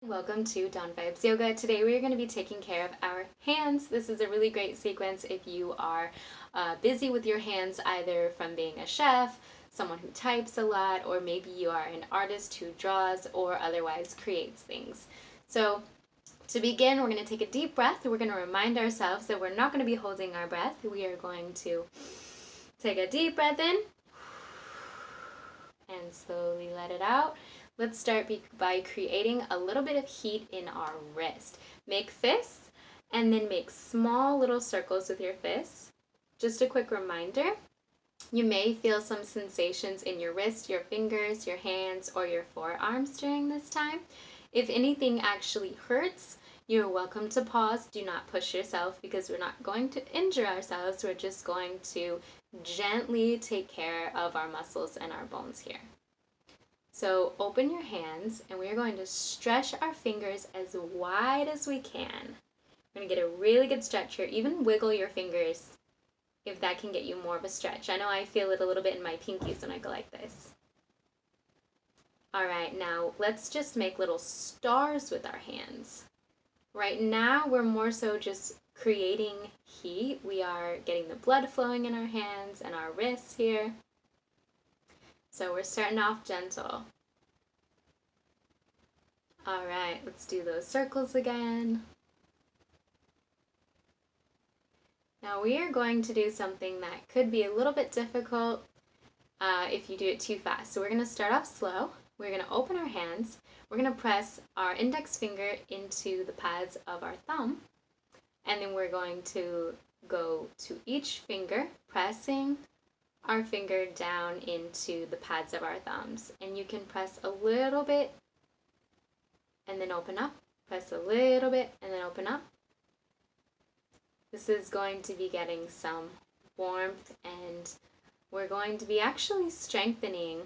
Welcome to Dawn Vibes Yoga. Today we are going to be taking care of our hands. This is a really great sequence if you are busy with your hands, either from being a chef, someone who types a lot, or maybe you are an artist who draws or otherwise creates things. So to begin, we're going to take a deep breath. We're going to remind ourselves that we're not going to be holding our breath. We are going to take a deep breath in and slowly let it out. Let's start by creating a little bit of heat in our wrist. Make fists and then make small little circles with your fists. Just a quick reminder, you may feel some sensations in your wrist, your fingers, your hands, or your forearms during this time. If anything actually hurts, you're welcome to pause. Do not push yourself because we're not going to injure ourselves. We're just going to gently take care of our muscles and our bones here. So open your hands and we're going to stretch our fingers as wide as we can. We're going to get a really good stretch here. Even wiggle your fingers if that can get you more of a stretch. I know I feel it a little bit in my pinkies when I go like this. All right, now let's just make little stars with our hands. Right now we're more so just creating heat. We are getting the blood flowing in our hands and our wrists here. So we're starting off gentle. All right, let's do those circles again. Now we are going to do something that could be a little bit difficult if you do it too fast. So we're going to start off slow. We're going to open our hands. We're going to press our index finger into the pads of our thumb. And then we're going to go to each finger, pressing our finger down into the pads of our thumbs. And you can press a little bit and then open up. Press a little bit and then open up. This is going to be getting some warmth, and we're going to be actually strengthening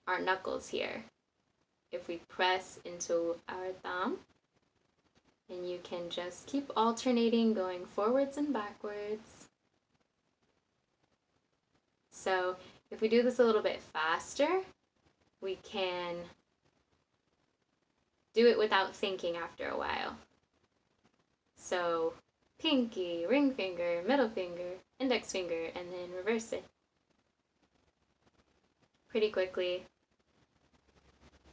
our knuckles here. If we press into our thumb, and you can just keep alternating, going forwards and backwards. So if we do this a little bit faster, we can do it without thinking after a while. So pinky, ring finger, middle finger, index finger, and then reverse it. Pretty quickly.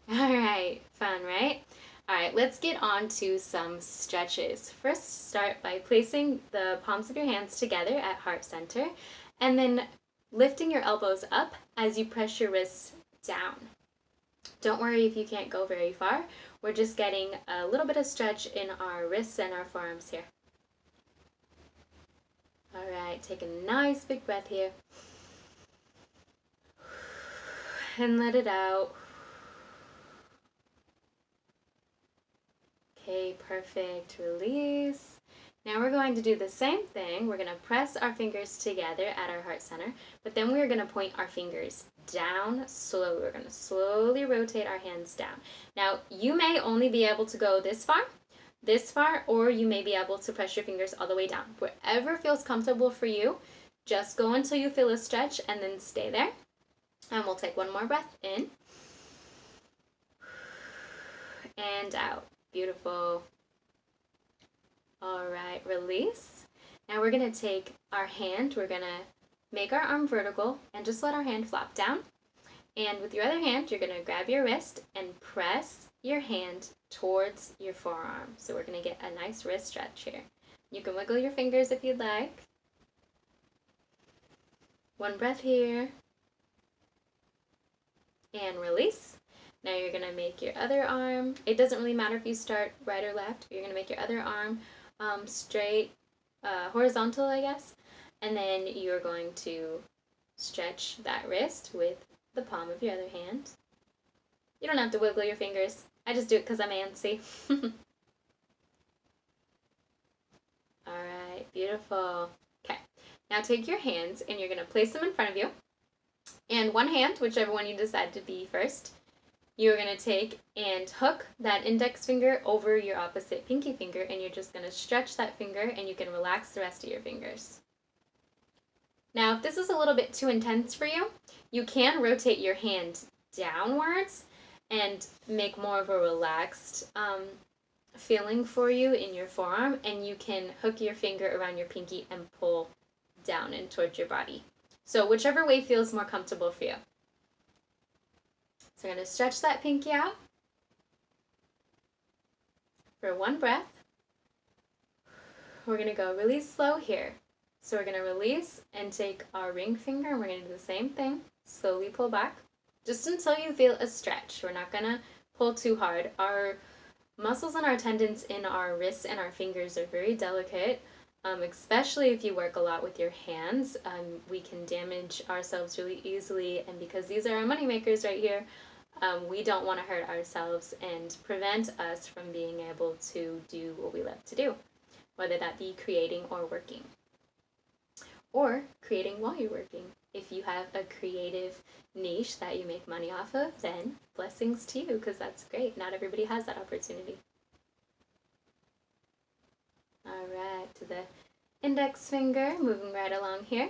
All right, fun, right? All right, let's get on to some stretches. First, start by placing the palms of your hands together at heart center, and then lifting your elbows up as you press your wrists down. Don't worry if you can't go very far. We're just getting a little bit of stretch in our wrists and our forearms here. All right, take a nice big breath here. And let it out. Okay, perfect. Release. Now we're going to do the same thing. We're going to press our fingers together at our heart center, but then we're going to point our fingers down slowly. We're going to slowly rotate our hands down. Now, you may only be able to go this far, or you may be able to press your fingers all the way down. Wherever feels comfortable for you, just go until you feel a stretch and then stay there. And we'll take one more breath in and out. Beautiful. All right, release. Now we're going to take our hand, we're going to make our arm vertical and just let our hand flop down. And with your other hand, you're going to grab your wrist and press your hand towards your forearm. So we're going to get a nice wrist stretch here. You can wiggle your fingers if you'd like. One breath here. And release. Now you're going to make your other arm. It doesn't really matter if you start right or left. You're going to make your other arm straight, horizontal, I guess. And then you're going to stretch that wrist with the palm of your other hand. You don't have to wiggle your fingers. I just do it because I'm antsy. All right, beautiful. Okay, now take your hands and you're going to place them in front of you. And one hand, whichever one you decide to be first, you're going to take and hook that index finger over your opposite pinky finger, and you're just going to stretch that finger, and you can relax the rest of your fingers. Now, if this is a little bit too intense for you, you can rotate your hand downwards and make more of a relaxed feeling for you in your forearm, and you can hook your finger around your pinky and pull down and towards your body. So whichever way feels more comfortable for you. So we're going to stretch that pinky out for one breath. We're going to go really slow here. So we're going to release and take our ring finger, and we're going to do the same thing. Slowly pull back, just until you feel a stretch. We're not going to pull too hard. Our muscles and our tendons in our wrists and our fingers are very delicate, especially if you work a lot with your hands. We can damage ourselves really easily, and because these are our money makers right here, we don't want to hurt ourselves and prevent us from being able to do what we love to do, whether that be creating or working, or creating while you're working. If you have a creative niche that you make money off of, then blessings to you, because that's great. Not everybody has that opportunity. All right, to the index finger, moving right along here.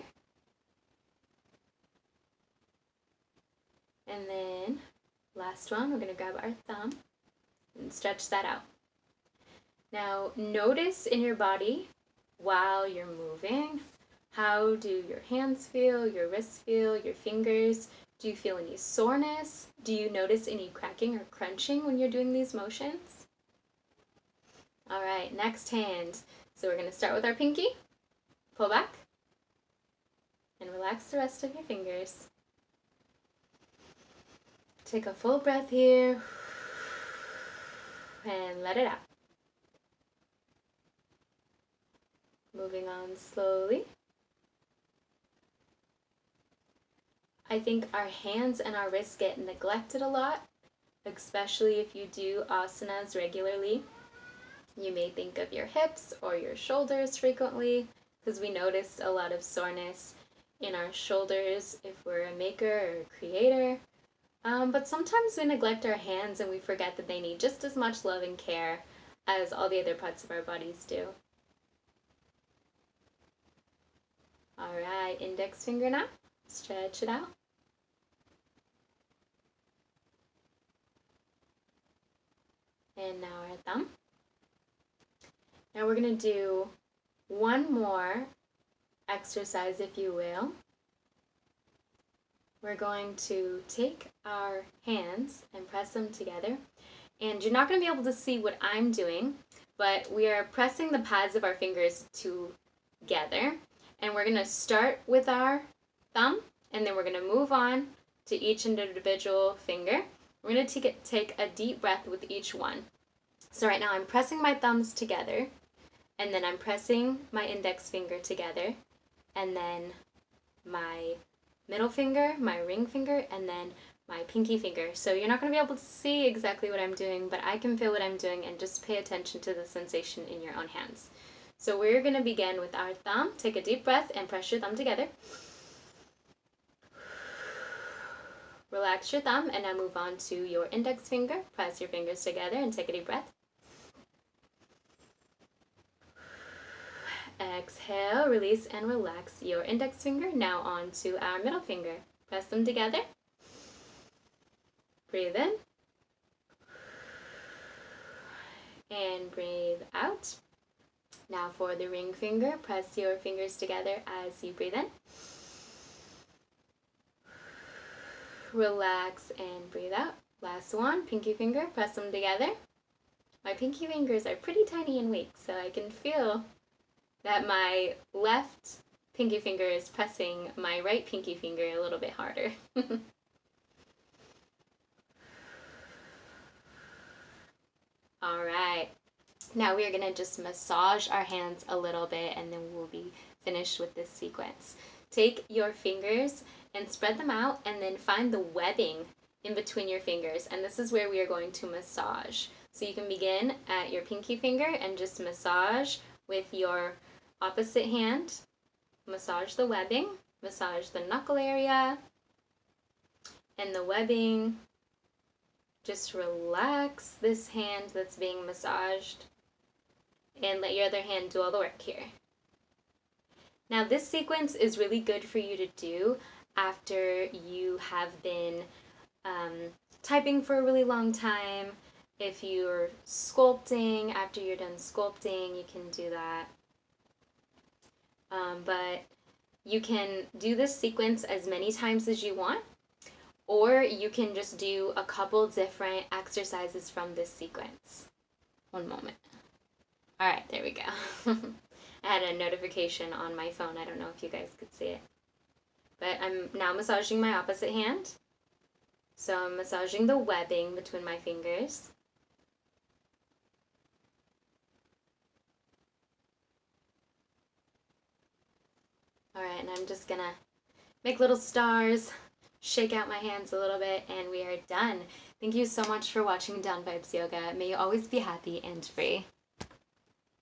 And then last one, we're going to grab our thumb and stretch that out. Now notice in your body while you're moving, how do your hands feel, your wrists feel, your fingers? Do you feel any soreness? Do you notice any cracking or crunching when you're doing these motions? All right, next hand. So we're going to start with our pinky. Pull back and relax the rest of your fingers. Take a full breath here and let it out. Moving on slowly. I think our hands and our wrists get neglected a lot, especially if you do asanas regularly. You may think of your hips or your shoulders frequently, because we notice a lot of soreness in our shoulders if we're a maker or a creator. But sometimes we neglect our hands and we forget that they need just as much love and care as all the other parts of our bodies do. All right, index finger now. Stretch it out. And now our thumb. Now we're going to do one more exercise, if you will. We're going to take our hands and press them together. And you're not going to be able to see what I'm doing, but we are pressing the pads of our fingers together. And we're going to start with our thumb, and then we're going to move on to each individual finger. We're going to take a deep breath with each one. So right now I'm pressing my thumbs together, and then I'm pressing my index finger together, and then my middle finger, my ring finger, and then my pinky finger. So you're not going to be able to see exactly what I'm doing, but I can feel what I'm doing, and just pay attention to the sensation in your own hands. So we're going to begin with our thumb. Take a deep breath and press your thumb together. Relax your thumb, and now move on to your index finger. Press your fingers together and take a deep breath. Exhale, release and relax your index finger. Now on to our middle finger. Press them together. Breathe in. And breathe out. Now for the ring finger, press your fingers together as you breathe in. Relax and breathe out. Last one, pinky finger, press them together. My pinky fingers are pretty tiny and weak, so I can feel that my left pinky finger is pressing my right pinky finger a little bit harder. All right. Now we are going to just massage our hands a little bit, and then we'll be finished with this sequence. Take your fingers and spread them out, and then find the webbing in between your fingers, and this is where we are going to massage. So you can begin at your pinky finger and just massage with your opposite hand. Massage the webbing, massage the knuckle area and the webbing. Just relax this hand that's being massaged and let your other hand do all the work here. Now this sequence is really good for you to do after you have been typing for a really long time. If you're sculpting, after you're done sculpting, you can do that. But you can do this sequence as many times as you want, or you can just do a couple different exercises from this sequence. One moment. All right, there we go. I had a notification on my phone. I don't know if you guys could see it. But I'm now massaging my opposite hand. So I'm massaging the webbing between my fingers. Alright, and I'm just gonna make little stars, shake out my hands a little bit, and we are done. Thank you so much for watching Dawn Vibes Yoga. May you always be happy and free.